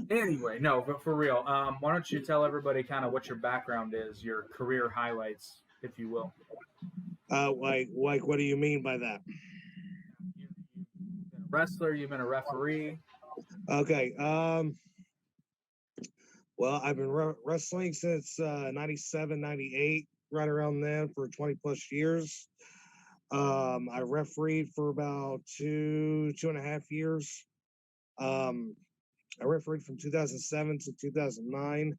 Anyway, no, but for real, why don't you tell everybody kind of what your background is, your career highlights, if you will. What do you mean by that? You've been a wrestler, you've been a referee. Okay. Well, I've been wrestling since 97, 98, right around then for 20 plus years. I refereed for about 2.5 years. I refereed from 2007 to 2009.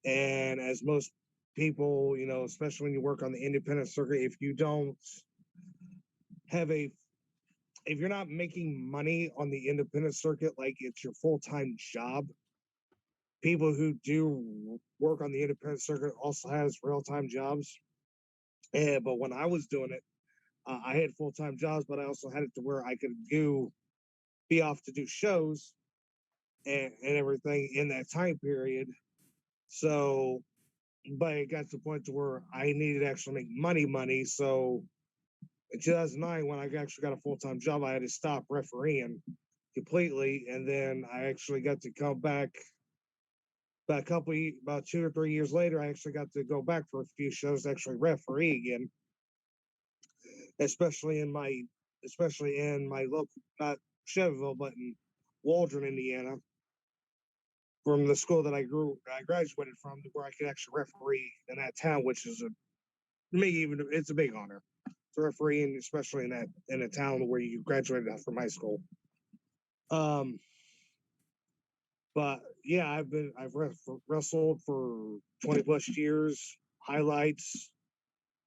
And as most people, especially when you work on the independent circuit, if you're not making money on the independent circuit, like it's your full-time job, people who do work on the independent circuit also has real-time jobs. But when I was doing it, I had full-time jobs, but I also had it to where I could be off to do shows and everything in that time period. So, but it got to the point to where I needed to actually make money. So in 2009, when I actually got a full-time job, I had to stop refereeing completely. And then I actually got to come back about 2 or 3 years later. I actually got to go back for a few shows to actually referee again, especially in my local, not Chevyville, but in Waldron, Indiana, from the school that I graduated from, where I could actually referee in that town, which is it's a big honor to referee, and especially in a town where you graduated from high school. But yeah, I've wrestled for 20 plus years. Highlights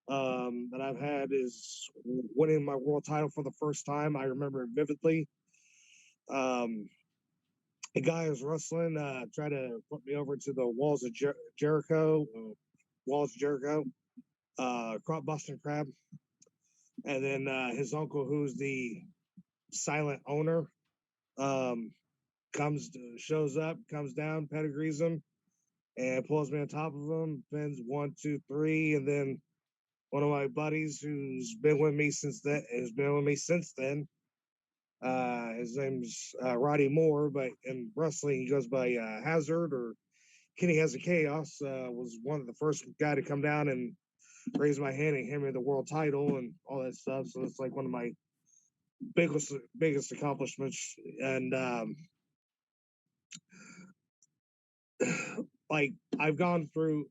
that I've had is winning my world title for the first time. I remember it vividly. A guy who was wrestling tried to put me over to the walls of Jericho, Boston Crab, and then his uncle, who's the silent owner, shows up, comes down, pedigrees him, and pulls me on top of him. Pins 1, 2, 3, and then one of my buddies who's been with me since then. His name's Roddy Moore, but in wrestling he goes by Hazard or Kenny Has a Chaos. Was one of the first guy to come down and raise my hand and hand me the world title and all that stuff. So it's like one of my biggest accomplishments. And like I went through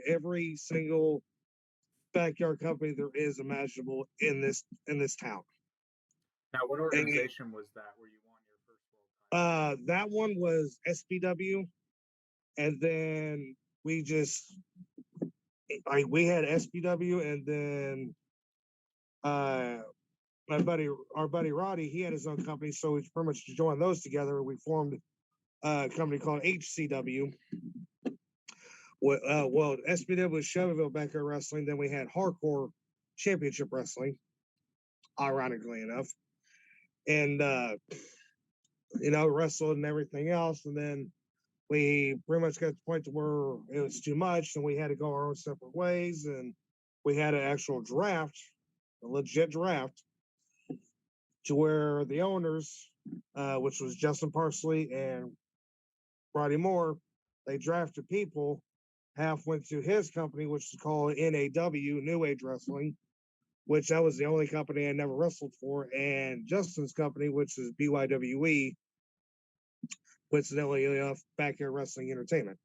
every single backyard company there is imaginable in this town. Now, what organization was that where you won your first world title? That one was SPW, and then we had SPW, and then our buddy Roddy, he had his own company, so we pretty much joined those together. We formed a company called HCW. Well, SPW was Chevyville Backyard Wrestling. Then we had Hardcore Championship Wrestling, ironically enough, and wrestled and everything else. And then we pretty much got to the point to where it was too much, and we had to go our own separate ways. And we had an actual draft, a legit draft, to where the owners, which was Justin Parsley and Roddy Moore, they drafted people. Half went to his company, which is called NAW, New Age Wrestling, which that was the only company I never wrestled for, and Justin's company, which is BYWE, coincidentally enough, Backyard Wrestling Entertainment.